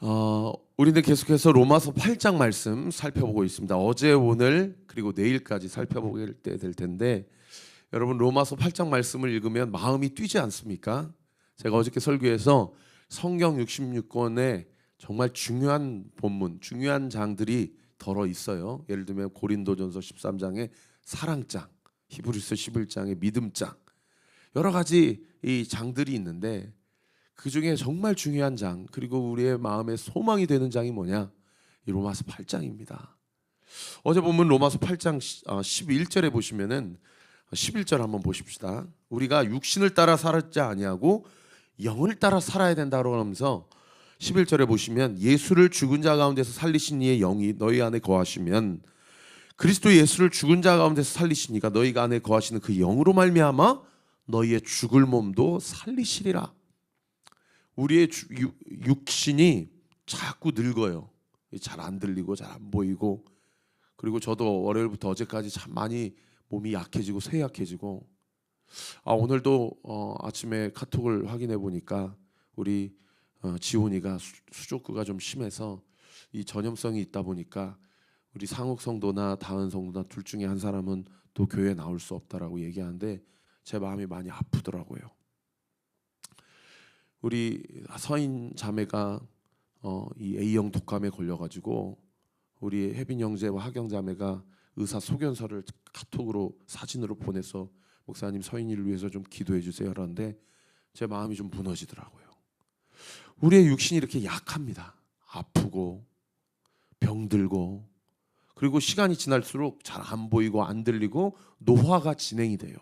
우리는 계속해서 로마서 8장 말씀 살펴보고 있습니다. 어제, 오늘 그리고 내일까지 살펴보게 될 텐데 여러분 로마서 8장 말씀을 읽으면 마음이 뛰지 않습니까? 제가 어저께 설교에서 성경 66권에 정말 중요한 본문, 중요한 장들이 덜어 있어요. 예를 들면 고린도전서 13장의 사랑장, 히브리서 11장의 믿음장, 여러 가지 이 장들이 있는데 그 중에 정말 중요한 장, 그리고 우리의 마음의 소망이 되는 장이 뭐냐? 이 로마서 8장입니다. 어제 본문 로마서 8장 11절에 보시면은 11절 한번 보십시다. 우리가 육신을 따라 살았지 아니하고 영을 따라 살아야 된다고 하면서 11절에 보시면 예수를 죽은 자 가운데서 살리신 이의 영이 너희 안에 거하시면 그리스도 예수를 죽은 자 가운데서 살리시니까 너희가 안에 거하시는 그 영으로 말미암아 너희의 죽을 몸도 살리시리라. 우리의 육신이 자꾸 늙어요. 잘 안 들리고 잘 안 보이고, 그리고 저도 월요일부터 어제까지 참 많이 몸이 약해지고 쇠약해지고, 오늘도 아침에 카톡을 확인해 보니까 우리 지훈이가 수족구가 좀 심해서 이 전염성이 있다 보니까 우리 상욱 성도나 다은 성도나 둘 중에 한 사람은 또 교회에 나올 수 없다라고 얘기하는데 제 마음이 많이 아프더라고요. 우리 서인 자매가 이 A형 독감에 걸려가지고 우리 혜빈 형제와 하경 자매가 의사 소견서를 카톡으로 사진으로 보내서 목사님 서인이를 위해서 좀 기도해 주세요 하는데 제 마음이 좀 무너지더라고요. 우리의 육신이 이렇게 약합니다. 아프고 병들고, 그리고 시간이 지날수록 잘 안 보이고 안 들리고 노화가 진행이 돼요.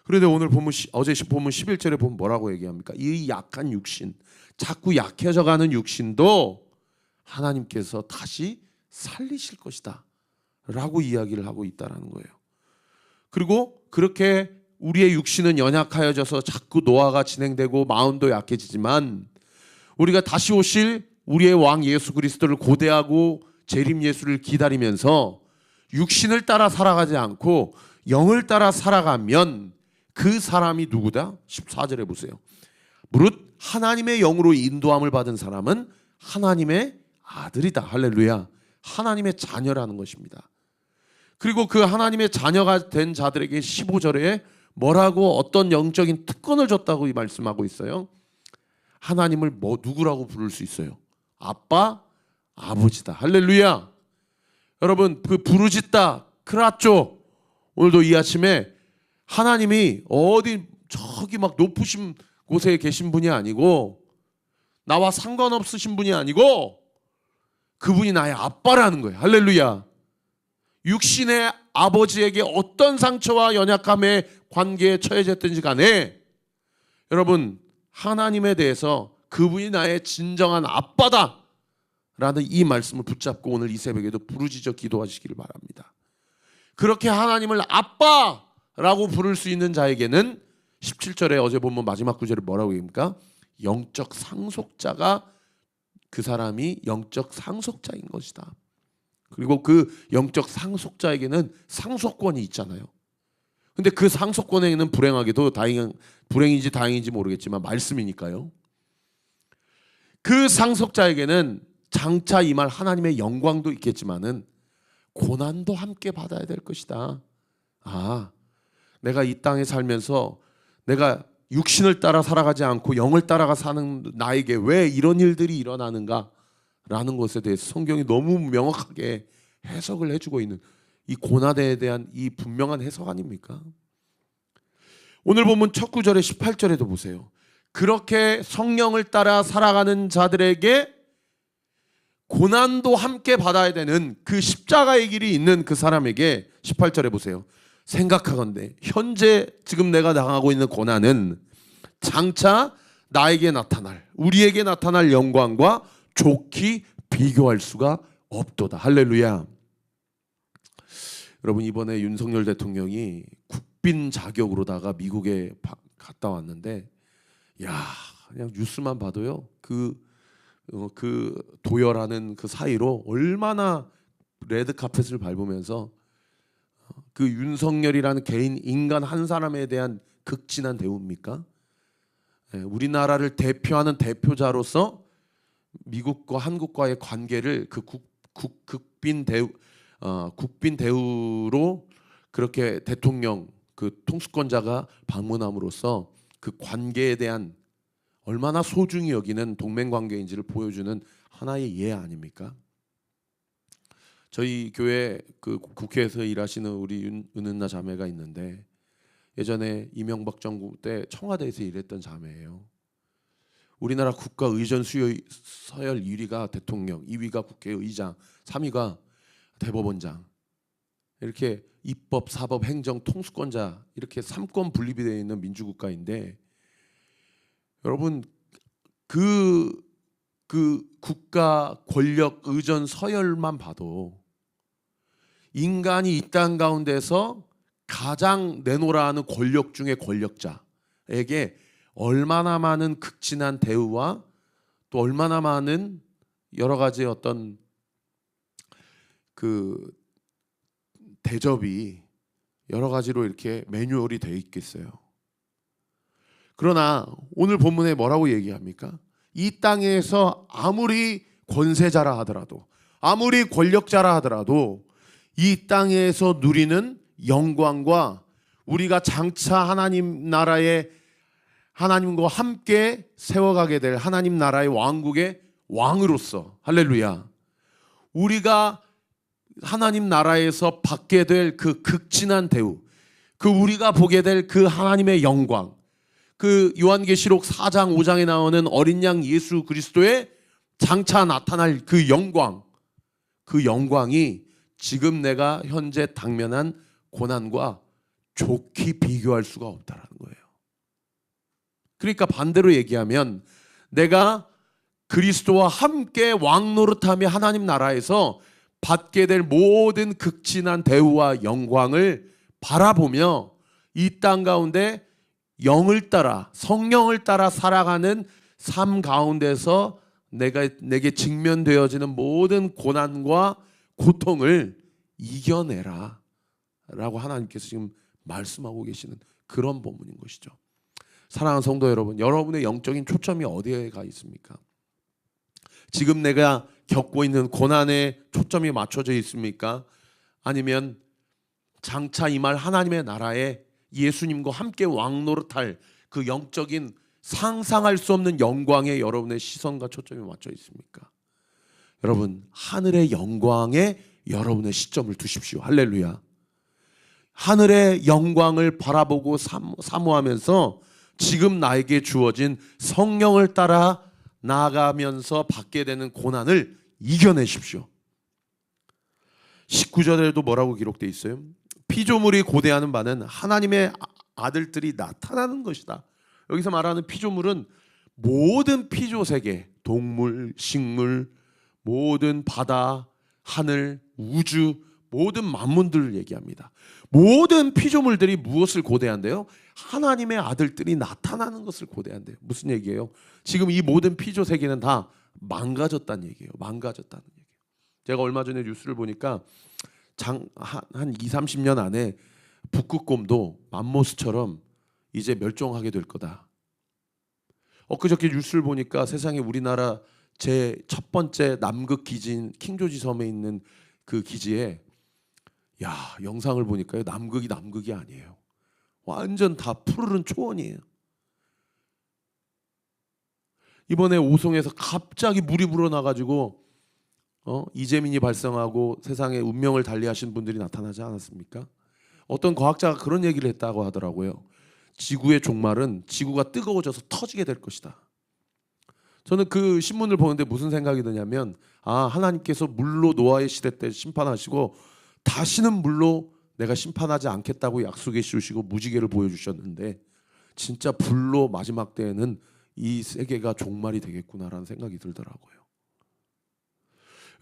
그런데 오늘 본문 어제 본문 11절에 보면 뭐라고 얘기합니까? 이 약한 육신, 자꾸 약해져 가는 육신도 하나님께서 다시 살리실 것이다 라고 이야기를 하고 있다는 거예요. 그리고 그렇게 우리의 육신은 연약하여져서 자꾸 노화가 진행되고 마음도 약해지지만 우리가 다시 오실 우리의 왕 예수 그리스도를 고대하고 재림 예수를 기다리면서 육신을 따라 살아가지 않고 영을 따라 살아가면 그 사람이 누구다? 14절에 보세요. 무릇 하나님의 영으로 인도함을 받은 사람은 하나님의 아들이다. 할렐루야. 하나님의 자녀라는 것입니다. 그리고 그 하나님의 자녀가 된 자들에게 15절에 뭐라고 어떤 영적인 특권을 줬다고 말씀하고 있어요. 하나님을 누구라고 부를 수 있어요? 아빠, 아버지다. 할렐루야. 여러분 그 부르짖다 크라쪼, 오늘도 이 아침에 하나님이 어디 저기 막 높으신 곳에 계신 분이 아니고 나와 상관없으신 분이 아니고 그분이 나의 아빠라는 거예요. 할렐루야. 육신의 아버지에게 어떤 상처와 연약함의 관계에 처해졌든지 간에 여러분 하나님에 대해서 그분이 나의 진정한 아빠다 라는 이 말씀을 붙잡고 오늘 이 새벽에도 부르짖어 기도하시기를 바랍니다. 그렇게 하나님을 아빠라고 부를 수 있는 자에게는 17절에 어제 본문 마지막 구절에 뭐라고 얘기합니까? 영적 상속자가, 그 사람이 영적 상속자인 것이다. 그리고 그 영적 상속자에게는 상속권이 있잖아요. 근데 그 상속권에는 불행하게도 불행인지 다행인지 모르겠지만 말씀이니까요. 그 상속자에게는 장차 임할 하나님의 영광도 있겠지만은 고난도 함께 받아야 될 것이다. 내가 이 땅에 살면서 내가 육신을 따라 살아가지 않고 영을 따라가 사는 나에게 왜 이런 일들이 일어나는가 라는 것에 대해서 성경이 너무 명확하게 해석을 해주고 있는 이 고난에 대한 이 분명한 해석 아닙니까? 오늘 보면 첫 구절에 18절에도 보세요. 그렇게 성령을 따라 살아가는 자들에게 고난도 함께 받아야 되는 그 십자가의 길이 있는 그 사람에게 18절에 보세요. 생각하건대 현재 지금 내가 당하고 있는 고난은 장차 나에게 나타날, 우리에게 나타날 영광과 좋게 비교할 수가 없도다. 할렐루야. 여러분 이번에 윤석열 대통령이 국빈 자격으로다가 미국에 갔다 왔는데 그냥 뉴스만 봐도요 그 도열하는 그 사이로 얼마나 레드카펫을 밟으면서 그 윤석열이라는 개인 인간 한 사람에 대한 극진한 대우입니까? 우리나라를 대표하는 대표자로서 미국과 한국과의 관계를 그 국빈 대우로 그렇게 대통령 그 통수권자가 방문함으로써 그 관계에 대한 얼마나 소중히 여기는 동맹 관계인지를 보여주는 하나의 예 아닙니까? 저희 교회 그 국회에서 일하시는 우리 은은나 자매가 있는데 예전에 이명박 정부 때 청와대에서 일했던 자매예요. 우리나라 국가 의전 수요 서열 1위가 대통령, 2위가 국회의장, 3위가 대법원장. 이렇게 입법, 사법, 행정, 통수권자 이렇게 3권 분립이 되어 있는 민주국가인데 여러분 그 국가 권력 의전 서열만 봐도 인간이 이 땅 가운데서 가장 내놓으라 하는 권력 중에 권력자에게 얼마나 많은 극진한 대우와 또 얼마나 많은 여러 가지 어떤 그 대접이 여러 가지로 이렇게 매뉴얼이 되어 있겠어요. 그러나 오늘 본문에 뭐라고 얘기합니까? 이 땅에서 아무리 권세자라 하더라도 아무리 권력자라 하더라도 이 땅에서 누리는 영광과 우리가 장차 하나님 나라의 하나님과 함께 세워가게 될 하나님 나라의 왕국의 왕으로서 할렐루야 우리가 하나님 나라에서 받게 될 그 극진한 대우 그 우리가 보게 될 그 하나님의 영광 그 요한계시록 4장 5장에 나오는 어린 양 예수 그리스도의 장차 나타날 그 영광이 지금 내가 현재 당면한 고난과 좋게 비교할 수가 없다라는 거예요. 그러니까 반대로 얘기하면 내가 그리스도와 함께 왕 노릇하며 하나님 나라에서 받게 될 모든 극진한 대우와 영광을 바라보며 이 땅 가운데 영을 따라 성령을 따라 살아가는 삶 가운데서 내게 직면되어지는 모든 고난과 고통을 이겨내라 라고 하나님께서 지금 말씀하고 계시는 그런 본문인 것이죠. 사랑하는 성도 여러분, 여러분의 영적인 초점이 어디에 가 있습니까? 지금 내가 겪고 있는 고난에 초점이 맞춰져 있습니까? 아니면 장차 임할 하나님의 나라에 예수님과 함께 왕노릇할 그 영적인 상상할 수 없는 영광에 여러분의 시선과 초점이 맞춰 있습니까? 여러분 하늘의 영광에 여러분의 시점을 두십시오. 할렐루야. 하늘의 영광을 바라보고 사모하면서 지금 나에게 주어진 성령을 따라 나아가면서 받게 되는 고난을 이겨내십시오. 19절에도 뭐라고 기록되어 있어요? 피조물이 고대하는 바는 하나님의 아들들이 나타나는 것이다. 여기서 말하는 피조물은 모든 피조세계, 동물, 식물, 모든 바다, 하늘, 우주, 모든 만물들을 얘기합니다. 모든 피조물들이 무엇을 고대한대요? 하나님의 아들들이 나타나는 것을 고대한대요. 무슨 얘기예요? 지금 이 모든 피조세계는 다 망가졌다는 얘기예요. 망가졌다는 얘기예요. 제가 얼마 전에 뉴스를 보니까 한 2, 30년 안에 북극곰도 맘모스처럼 이제 멸종하게 될 거다. 엊그저께 뉴스를 보니까 세상에 우리나라 제 첫 번째 남극 기지인 킹조지 섬에 있는 그 기지에 영상을 보니까요 남극이 아니에요. 완전 다 푸르른 초원이에요. 이번에 오송에서 갑자기 물이 불어나가지고 이재민이 발생하고 세상에 운명을 달리하신 분들이 나타나지 않았습니까? 어떤 과학자가 그런 얘기를 했다고 하더라고요. 지구의 종말은 지구가 뜨거워져서 터지게 될 것이다. 저는 그 신문을 보는데 무슨 생각이 드냐면 하나님께서 물로 노아의 시대 때 심판하시고 다시는 물로 내가 심판하지 않겠다고 약속해 주시고 무지개를 보여주셨는데 진짜 불로 마지막 때에는 이 세계가 종말이 되겠구나라는 생각이 들더라고요.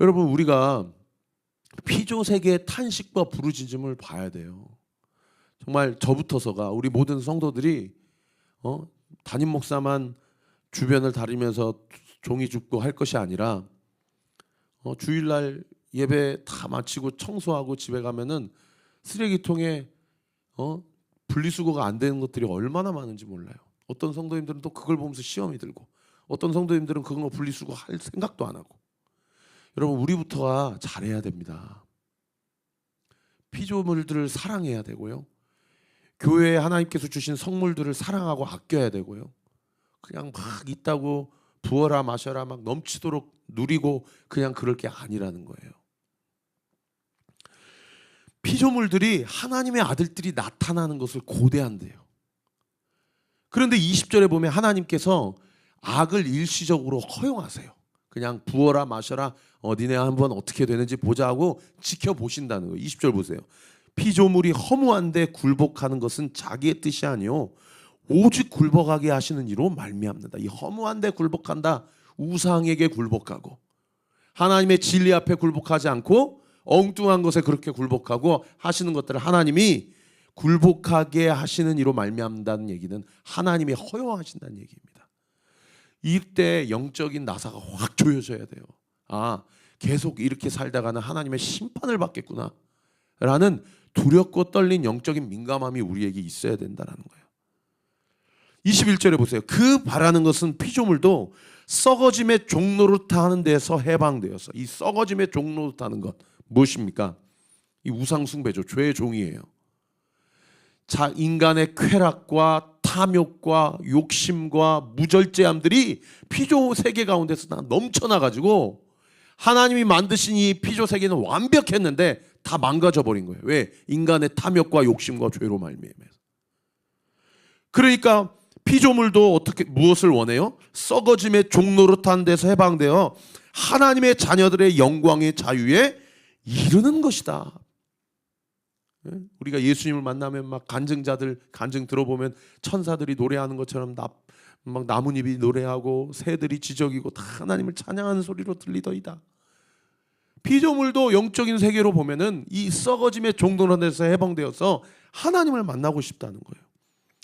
여러분 우리가 피조세계의 탄식과 부르짖음을 봐야 돼요. 정말 저부터서가 우리 모든 성도들이 담임 목사만 주변을 다니면서 종이 줍고 할 것이 아니라 주일날 예배 다 마치고 청소하고 집에 가면은 쓰레기통에 분리수거가 안 되는 것들이 얼마나 많은지 몰라요. 어떤 성도님들은 또 그걸 보면서 시험이 들고 어떤 성도님들은 그런 거 분리수거 할 생각도 안 하고. 여러분, 우리부터가 잘해야 됩니다. 피조물들을 사랑해야 되고요. 교회에 하나님께서 주신 성물들을 사랑하고 아껴야 되고요. 그냥 막 있다고 부어라 마셔라 막 넘치도록 누리고 그냥 그럴 게 아니라는 거예요. 피조물들이 하나님의 아들들이 나타나는 것을 고대한대요. 그런데 20절에 보면 하나님께서 악을 일시적으로 허용하세요. 그냥 부어라 마셔라, 니네 한번 어떻게 되는지 보자 하고 지켜보신다는 거예요. 20절 보세요. 피조물이 허무한데 굴복하는 것은 자기의 뜻이 아니요 오직 굴복하게 하시는 이로 말미암는다. 이 허무한데 굴복한다, 우상에게 굴복하고 하나님의 진리 앞에 굴복하지 않고 엉뚱한 것에 그렇게 굴복하고 하시는 것들을 하나님이 굴복하게 하시는 이로 말미암는다는 얘기는 하나님이 허용하신다는 얘기입니다. 이때 영적인 나사가 확 조여져야 돼요. 아, 계속 이렇게 살다가는 하나님의 심판을 받겠구나 라는 두렵고 떨린 영적인 민감함이 우리에게 있어야 된다는 거예요. 21절에 보세요. 그 바라는 것은 피조물도 썩어짐의 종노릇하는 데서 해방되어서, 이 썩어짐의 종노릇하는 것 무엇입니까? 이 우상숭배죠. 죄의 종이에요. 자, 인간의 쾌락과 탐욕과 욕심과 무절제함들이 피조 세계 가운데서 다 넘쳐나가지고 하나님이 만드신 이 피조 세계는 완벽했는데 다 망가져 버린 거예요. 왜? 인간의 탐욕과 욕심과 죄로 말미암아서. 그러니까 피조물도 어떻게 무엇을 원해요? 썩어짐의 종노릇한 데서 해방되어 하나님의 자녀들의 영광의 자유에 이르는 것이다. 우리가 예수님을 만나면 막 간증자들 간증 들어보면 천사들이 노래하는 것처럼 막 나뭇잎이 노래하고 새들이 지저귀고 다 하나님을 찬양하는 소리로 들리더이다. 피조물도 영적인 세계로 보면은 이 썩어짐의 종노릇한 데서 해방되어서 하나님을 만나고 싶다는 거예요.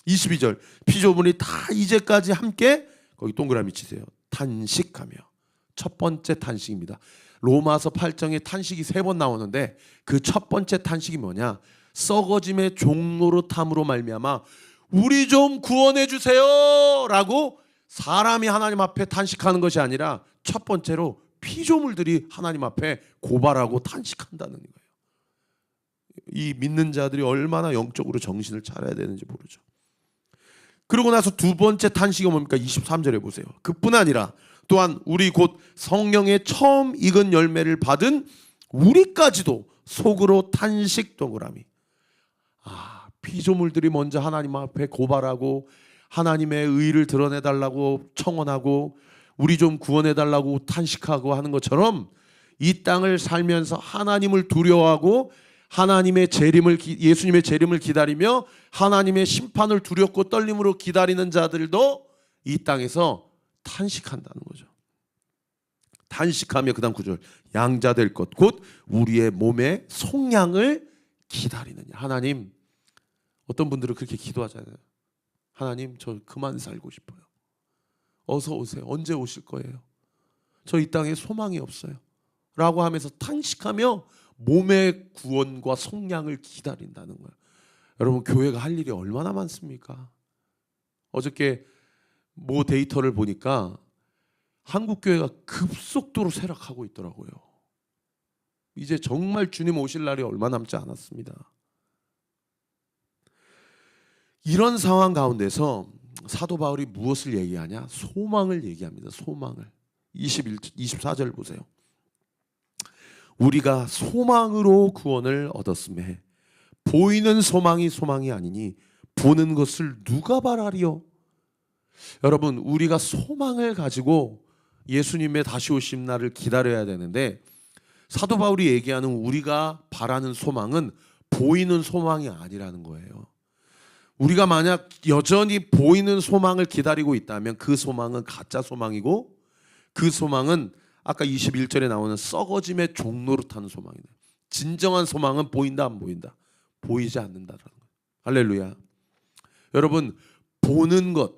22절 피조물이 다 이제까지 함께, 거기 동그라미 치세요, 탄식하며. 첫 번째 탄식입니다. 로마서 8장에 탄식이 3번 나오는데 그 첫 번째 탄식이 뭐냐? 썩어짐의 종노릇함으로 말미암아 우리 좀 구원해 주세요 라고 사람이 하나님 앞에 탄식하는 것이 아니라 첫 번째로 피조물들이 하나님 앞에 고발하고 탄식한다는 거예요. 이 믿는 자들이 얼마나 영적으로 정신을 차려야 되는지 모르죠. 그러고 나서 두 번째 탄식이 뭡니까? 23절에 보세요. 그뿐 아니라 또한 우리 곧 성령의 처음 익은 열매를 받은 우리까지도 속으로 탄식 동그라미. 피조물들이 먼저 하나님 앞에 고발하고 하나님의 의를 드러내달라고 청원하고 우리 좀 구원해달라고 탄식하고 하는 것처럼 이 땅을 살면서 하나님을 두려워하고 하나님의 재림을, 예수님의 재림을 기다리며 하나님의 심판을 두렵고 떨림으로 기다리는 자들도 이 땅에서 탄식한다는 거죠. 탄식하며 그 다음 9절 양자될 것 곧 우리의 몸의 속량을 기다리느냐. 하나님, 어떤 분들은 그렇게 기도하잖아요. 하나님, 저 그만 살고 싶어요. 어서 오세요. 언제 오실 거예요? 저 이 땅에 소망이 없어요 라고 하면서 탄식하며 몸의 구원과 속량을 기다린다는 거예요. 여러분, 교회가 할 일이 얼마나 많습니까? 어저께 모 데이터를 보니까 한국 교회가 급속도로 쇠락하고 있더라고요. 이제 정말 주님 오실 날이 얼마 남지 않았습니다. 이런 상황 가운데서 사도 바울이 무엇을 얘기하냐? 소망을 얘기합니다. 소망을. 24절 보세요. 우리가 소망으로 구원을 얻었음에 보이는 소망이 소망이 아니니 보는 것을 누가 바라리요? 여러분, 우리가 소망을 가지고 예수님의 다시 오심 날을 기다려야 되는데 사도 바울이 얘기하는 우리가 바라는 소망은 보이는 소망이 아니라는 거예요. 우리가 만약 여전히 보이는 소망을 기다리고 있다면 그 소망은 가짜 소망이고 그 소망은 아까 21절에 나오는 썩어짐의 종노릇하는 소망이다. 진정한 소망은 보인다 안 보인다? 보이지 않는다라는 거예요. 할렐루야. 여러분, 보는 것,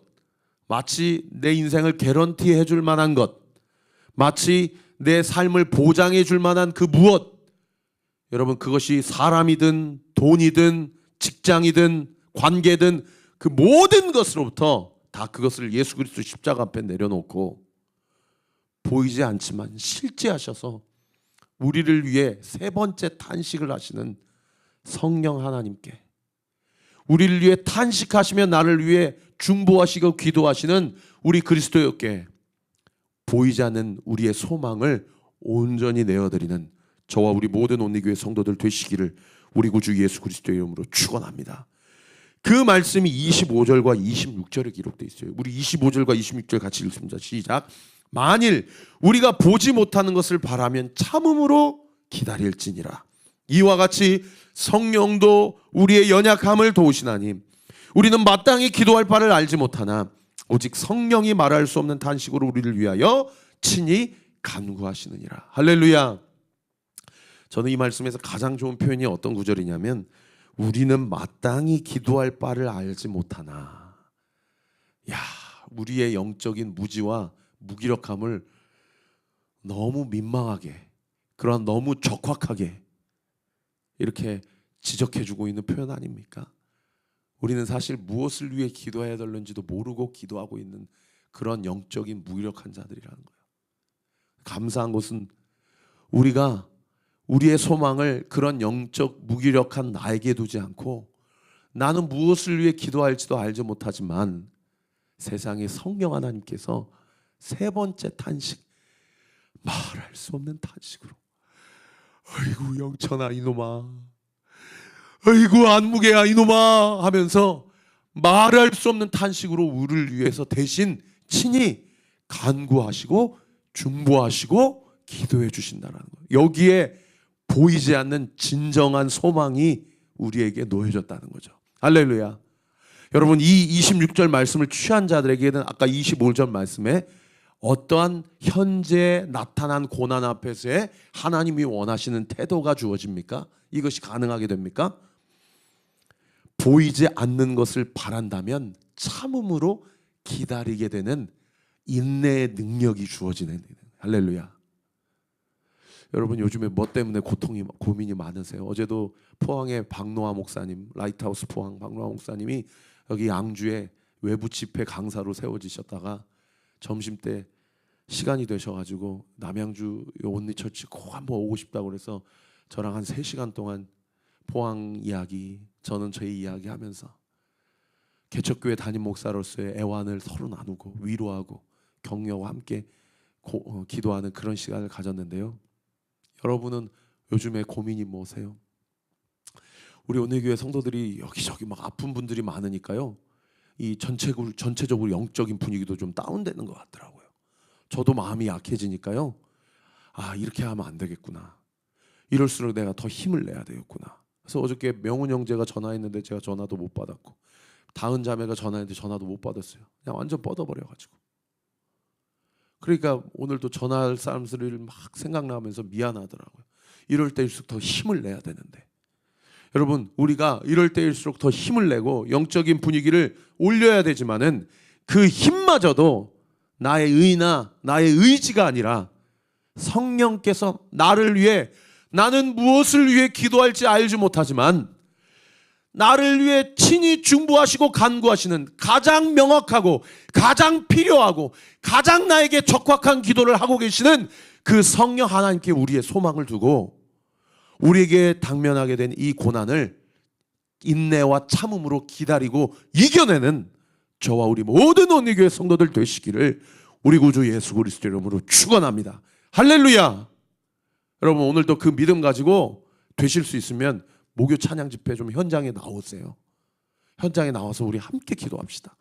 마치 내 인생을 개런티해 줄 만한 것, 마치 내 삶을 보장해 줄 만한 그 무엇, 여러분, 그것이 사람이든 돈이든 직장이든 관계든 그 모든 것으로부터 다 그것을 예수 그리스도 십자가 앞에 내려놓고 보이지 않지만 실제하셔서 우리를 위해 세 번째 탄식을 하시는 성령 하나님께, 우리를 위해 탄식하시며 나를 위해 중보하시고 기도하시는 우리 그리스도였게 보이지 않는 우리의 소망을 온전히 내어드리는 저와 우리 모든 온리교회 성도들 되시기를 우리 구주 예수 그리스도의 이름으로 축원합니다. 그 말씀이 25절과 26절에 기록되어 있어요. 우리 25절과 26절 같이 읽습니다. 시작. 만일 우리가 보지 못하는 것을 바라면 참음으로 기다릴지니라. 이와 같이 성령도 우리의 연약함을 도우시나니 우리는 마땅히 기도할 바를 알지 못하나 오직 성령이 말할 수 없는 탄식으로 우리를 위하여 친히 간구하시느니라. 할렐루야. 저는 이 말씀에서 가장 좋은 표현이 어떤 구절이냐면 우리는 마땅히 기도할 바를 알지 못하나. 야, 우리의 영적인 무지와 무기력함을 너무 민망하게, 그러한 너무 적확하게 이렇게 지적해주고 있는 표현 아닙니까? 우리는 사실 무엇을 위해 기도해야 되는지도 모르고 기도하고 있는 그런 영적인 무기력한 자들이라는 거예요. 감사한 것은 우리가 우리의 소망을 그런 영적 무기력한 나에게 두지 않고 나는 무엇을 위해 기도할지도 알지 못하지만 세상의 성령 하나님께서 세 번째 탄식, 말할 수 없는 탄식으로 아이고 영천아 이놈아, 아이고 안무개야 이놈아 하면서 말할 수 없는 탄식으로 우리를 위해서 대신 친히 간구하시고 중보하시고 기도해 주신다는 거예요. 여기에 보이지 않는 진정한 소망이 우리에게 놓여졌다는 거죠. 할렐루야. 여러분, 이 26절 말씀을 취한 자들에게는 아까 25절 말씀에 어떠한 현재 나타난 고난 앞에서의 하나님이 원하시는 태도가 주어집니까? 이것이 가능하게 됩니까? 보이지 않는 것을 바란다면 참음으로 기다리게 되는 인내의 능력이 주어지는. 할렐루야. 여러분, 요즘에 뭐 때문에 고민이 많으세요? 어제도 포항의 박노하 목사님, 라이트하우스 포항 박노하 목사님이 여기 양주에 외부 집회 강사로 세워지셨다가 점심때 시간이 되셔가지고 남양주 온리처치 꼭 한번 오고 싶다고 그래서 저랑 한 3시간 동안 포항 이야기, 저는 저희 이야기 하면서 개척교회 담임 목사로서의 애환을 서로 나누고 위로하고 격려와 함께 기도하는 그런 시간을 가졌는데요. 여러분은 요즘에 고민이 뭐세요? 우리 온리교회 성도들이 여기저기 막 아픈 분들이 많으니까요. 이 전체적으로 영적인 분위기도 좀 다운되는 것 같더라고요. 저도 마음이 약해지니까요. 아, 이렇게 하면 안 되겠구나. 이럴수록 내가 더 힘을 내야 되겠구나. 그래서 어저께 명훈 형제가 전화했는데 제가 전화도 못 받았고, 다은 자매가 전화했는데 전화도 못 받았어요. 그냥 완전 뻗어버려가지고. 그러니까 오늘도 전화할 사람들을 막 생각나면서 미안하더라고요. 이럴 때일수록 더 힘을 내야 되는데, 여러분, 우리가 이럴 때일수록 더 힘을 내고 영적인 분위기를 올려야 되지만은 그 힘마저도 나의 의나 나의 의지가 아니라 성령께서 나를 위해, 나는 무엇을 위해 기도할지 알지 못하지만 나를 위해 친히 중보하시고 간구하시는 가장 명확하고 가장 필요하고 가장 나에게 적확한 기도를 하고 계시는 그 성령 하나님께 우리의 소망을 두고 우리에게 당면하게 된 이 고난을 인내와 참음으로 기다리고 이겨내는 저와 우리 모든 온리교회 성도들 되시기를 우리 구주 예수 그리스도 이름으로 축원합니다. 할렐루야. 여러분, 오늘도 그 믿음 가지고 되실 수 있으면 목요 찬양 집회 좀 현장에 나오세요. 현장에 나와서 우리 함께 기도합시다.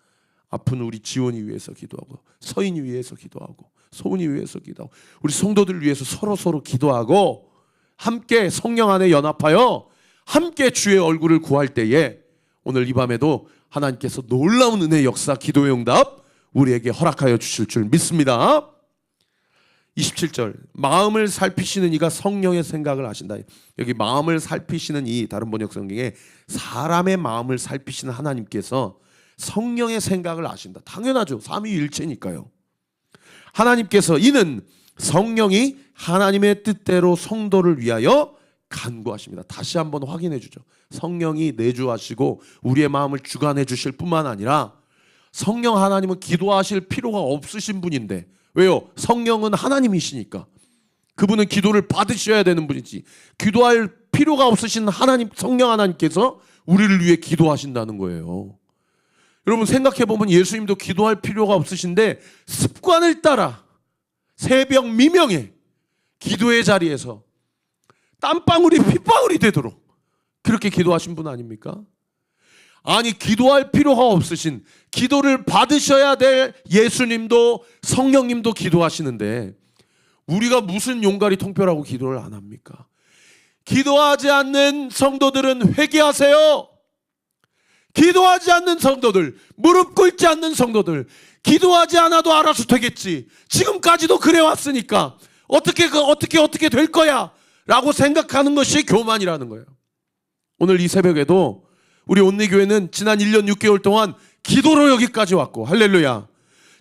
아픈 우리 지원이 위해서 기도하고, 서인이 위해서 기도하고, 소은이 위해서 기도하고, 우리 성도들 위해서 서로 기도하고 함께 성령 안에 연합하여 함께 주의 얼굴을 구할 때에 오늘 이 밤에도 하나님께서 놀라운 은혜의 역사, 기도의 응답 우리에게 허락하여 주실 줄 믿습니다. 27절, 마음을 살피시는 이가 성령의 생각을 아신다. 여기 마음을 살피시는 이, 다른 번역 성경에 사람의 마음을 살피시는 하나님께서 성령의 생각을 아신다. 당연하죠. 삼위일체니까요. 하나님께서, 이는 성령이 하나님의 뜻대로 성도를 위하여 간구하십니다. 다시 한번 확인해 주죠. 성령이 내주하시고 우리의 마음을 주관해 주실 뿐만 아니라 성령 하나님은 기도하실 필요가 없으신 분인데, 왜요? 성령은 하나님이시니까. 그분은 기도를 받으셔야 되는 분이지, 기도할 필요가 없으신 하나님, 성령 하나님께서 우리를 위해 기도하신다는 거예요. 여러분 생각해보면 예수님도 기도할 필요가 없으신데 습관을 따라 새벽 미명에 기도의 자리에서 땀방울이 핏방울이 되도록 그렇게 기도하신 분 아닙니까? 아니, 기도할 필요가 없으신, 기도를 받으셔야 될 예수님도 성령님도 기도하시는데 우리가 무슨 용가리 통뼈라고 기도를 안 합니까? 기도하지 않는 성도들은 회개하세요. 기도하지 않는 성도들, 무릎 꿇지 않는 성도들, 기도하지 않아도 알아서 되겠지, 지금까지도 그래왔으니까 어떻게 될 거야 라고 생각하는 것이 교만이라는 거예요. 오늘 이 새벽에도 우리 온리교회는 지난 1년 6개월 동안 기도로 여기까지 왔고, 할렐루야,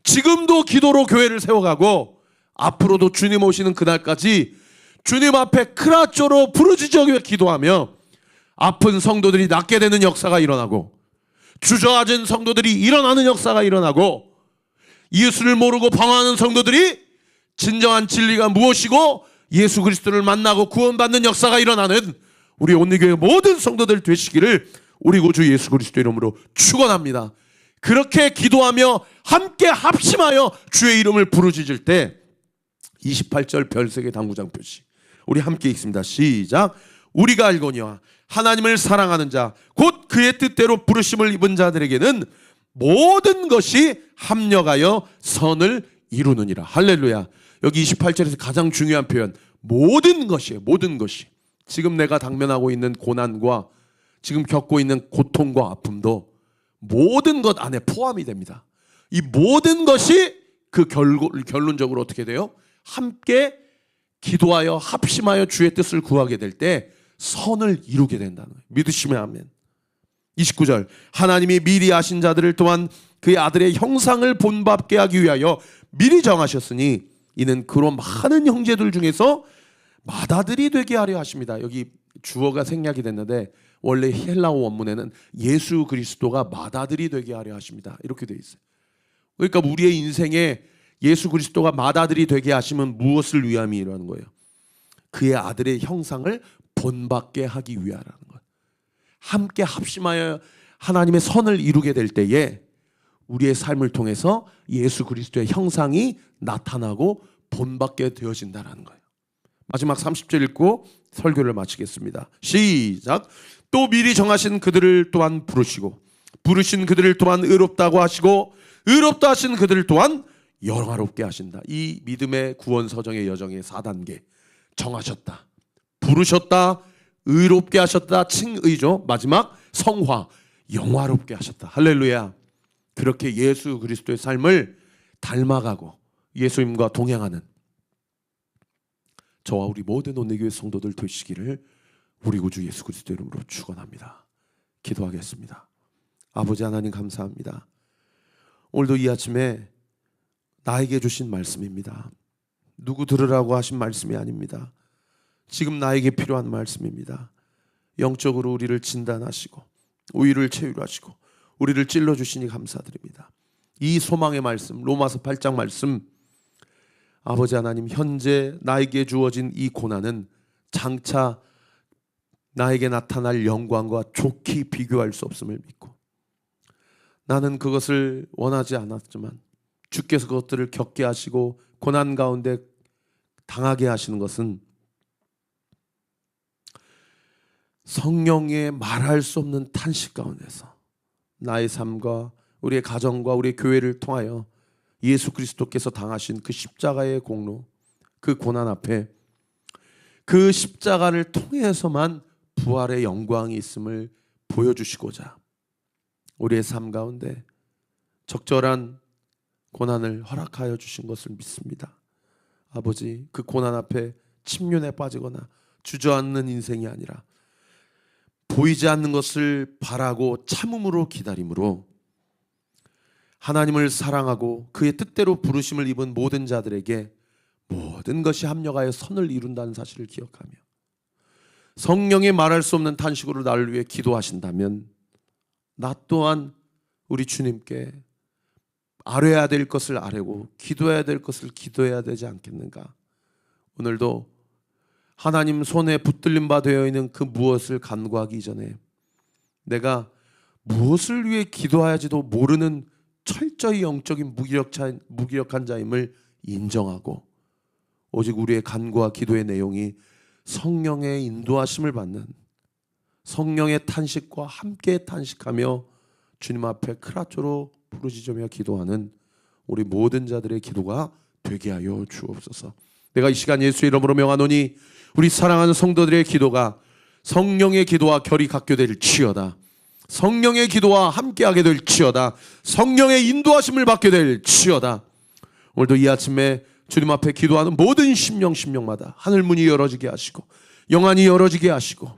지금도 기도로 교회를 세워가고 앞으로도 주님 오시는 그날까지 주님 앞에 크라쪼로 부르짖어 기도하며 아픈 성도들이 낫게 되는 역사가 일어나고, 주저앉은 성도들이 일어나는 역사가 일어나고, 예수를 모르고 방황하는 성도들이 진정한 진리가 무엇이고 예수 그리스도를 만나고 구원받는 역사가 일어나는 우리 온리교회 모든 성도들 되시기를 우리 구주 예수 그리스도 이름으로 축원합니다. 그렇게 기도하며 함께 합심하여 주의 이름을 부르짖을 때 28절 별세계 당구장 표시 우리 함께 읽습니다. 시작. 우리가 알거니와 하나님을 사랑하는 자 곧 그의 뜻대로 부르심을 입은 자들에게는 모든 것이 합력하여 선을 이루느니라. 할렐루야. 여기 28절에서 가장 중요한 표현, 모든 것이에요. 모든 것이. 지금 내가 당면하고 있는 고난과 지금 겪고 있는 고통과 아픔도 모든 것 안에 포함이 됩니다. 이 모든 것이 그 결론적으로 어떻게 돼요? 함께 기도하여 합심하여 주의 뜻을 구하게 될 때 선을 이루게 된다는 거예요. 믿으시면 아멘. 29절 하나님이 미리 아신 자들을 또한 그의 아들의 형상을 본받게 하기 위하여 미리 정하셨으니 이는 그로 많은 형제들 중에서 맏아들이 되게 하려 하십니다. 여기 주어가 생략이 됐는데 원래 헬라어 원문에는 예수 그리스도가 맏아들이 되게 하려 하십니다. 이렇게 되어 있어요. 그러니까 우리의 인생에 예수 그리스도가 맏아들이 되게 하시면 무엇을 위함이라는 거예요? 그의 아들의 형상을 본받게 하기 위하라는 거예요. 함께 합심하여 하나님의 선을 이루게 될 때에 우리의 삶을 통해서 예수 그리스도의 형상이 나타나고 본받게 되어진다는 거예요. 마지막 30절 읽고 설교를 마치겠습니다. 시작. 또 미리 정하신 그들을 또한 부르시고 부르신 그들을 또한 의롭다고 하시고 의롭다 하신 그들을 또한 영화롭게 하신다. 이 믿음의 구원 서정의 여정의 4단계. 정하셨다, 부르셨다, 의롭게 하셨다, 칭의죠. 마지막 성화, 영화롭게 하셨다. 할렐루야. 그렇게 예수 그리스도의 삶을 닮아가고 예수님과 동행하는 저와 우리 모든 온리교회 성도들 되시기를 우리 구주 예수 그리스도 이름으로 축원합니다. 기도하겠습니다. 아버지 하나님 감사합니다. 오늘도 이 아침에 나에게 주신 말씀입니다. 누구 들으라고 하신 말씀이 아닙니다. 지금 나에게 필요한 말씀입니다. 영적으로 우리를 진단하시고 우위를 체휼하시고 우리를 찔러주시니 감사드립니다. 이 소망의 말씀, 로마서 8장 말씀, 아버지 하나님, 현재 나에게 주어진 이 고난은 장차 나에게 나타날 영광과 좋게 비교할 수 없음을 믿고 나는 그것을 원하지 않았지만 주께서 그것들을 겪게 하시고 고난 가운데 당하게 하시는 것은 성령의 말할 수 없는 탄식 가운데서 나의 삶과 우리의 가정과 우리의 교회를 통하여 예수 그리스도께서 당하신 그 십자가의 공로, 그 고난 앞에 그 십자가를 통해서만 부활의 영광이 있음을 보여주시고자 우리의 삶 가운데 적절한 고난을 허락하여 주신 것을 믿습니다. 아버지, 그 고난 앞에 침륜에 빠지거나 주저앉는 인생이 아니라 보이지 않는 것을 바라고 참음으로 기다림으로 하나님을 사랑하고 그의 뜻대로 부르심을 입은 모든 자들에게 모든 것이 합력하여 선을 이룬다는 사실을 기억하며 성령의 말할 수 없는 탄식으로 나를 위해 기도하신다면 나 또한 우리 주님께 아뢰야 될 것을 아뢰고 기도해야 될 것을 기도해야 되지 않겠는가? 오늘도 하나님 손에 붙들림 바 되어 있는 그 무엇을 간구하기 전에 내가 무엇을 위해 기도해야지도 모르는 철저히 영적인 무기력한 자임을 인정하고 오직 우리의 간구와 기도의 내용이 성령의 인도하심을 받는 성령의 탄식과 함께 탄식하며 주님 앞에 크라쪼로 부르짖으며 기도하는 우리 모든 자들의 기도가 되게 하여 주옵소서. 내가 이 시간 예수의 이름으로 명하노니 우리 사랑하는 성도들의 기도가 성령의 기도와 결이 같게 될지어다. 성령의 기도와 함께하게 될지어다. 성령의 인도하심을 받게 될지어다. 오늘도 이 아침에 주님 앞에 기도하는 모든 심령마다 하늘 문이 열어지게 하시고 영안이 열어지게 하시고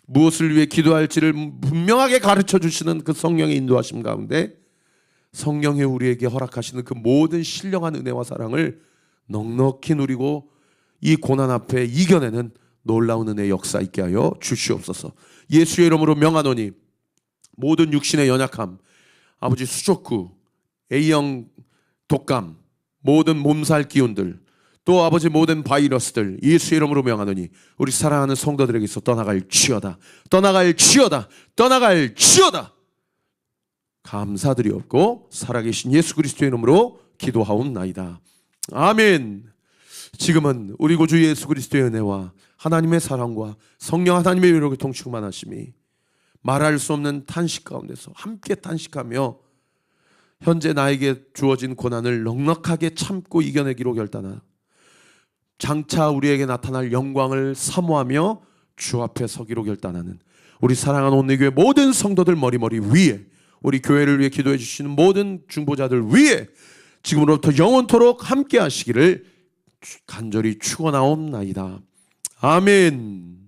무엇을 위해 기도할지를 분명하게 가르쳐 주시는 그 성령의 인도하심 가운데 성령이 우리에게 허락하시는 그 모든 신령한 은혜와 사랑을 넉넉히 누리고 이 고난 앞에 이겨내는 놀라운 은혜의 역사 있게 하여 주시옵소서. 예수의 이름으로 명하노니 모든 육신의 연약함, 아버지 수족구, A형 독감, 모든 몸살 기운들, 또 아버지 모든 바이러스들 예수의 이름으로 명하노니 우리 사랑하는 성도들에게서 떠나갈지어다. 떠나갈지어다. 떠나갈지어다. 감사드리옵고 살아계신 예수 그리스도의 이름으로 기도하옵나이다. 아멘. 지금은 우리 구주 예수 그리스도의 은혜와 하나님의 사랑과 성령 하나님의 위로를 통충만하심이 말할 수 없는 탄식 가운데서 함께 탄식하며 현재 나에게 주어진 고난을 넉넉하게 참고 이겨내기로 결단한 장차 우리에게 나타날 영광을 사모하며 주 앞에 서기로 결단하는 우리 사랑하는 온누리교회 모든 성도들 머리머리 위에 우리 교회를 위해 기도해 주시는 모든 중보자들 위에 지금으로부터 영원토록 함께 하시기를 간절히 축원하옵나이다. 아멘.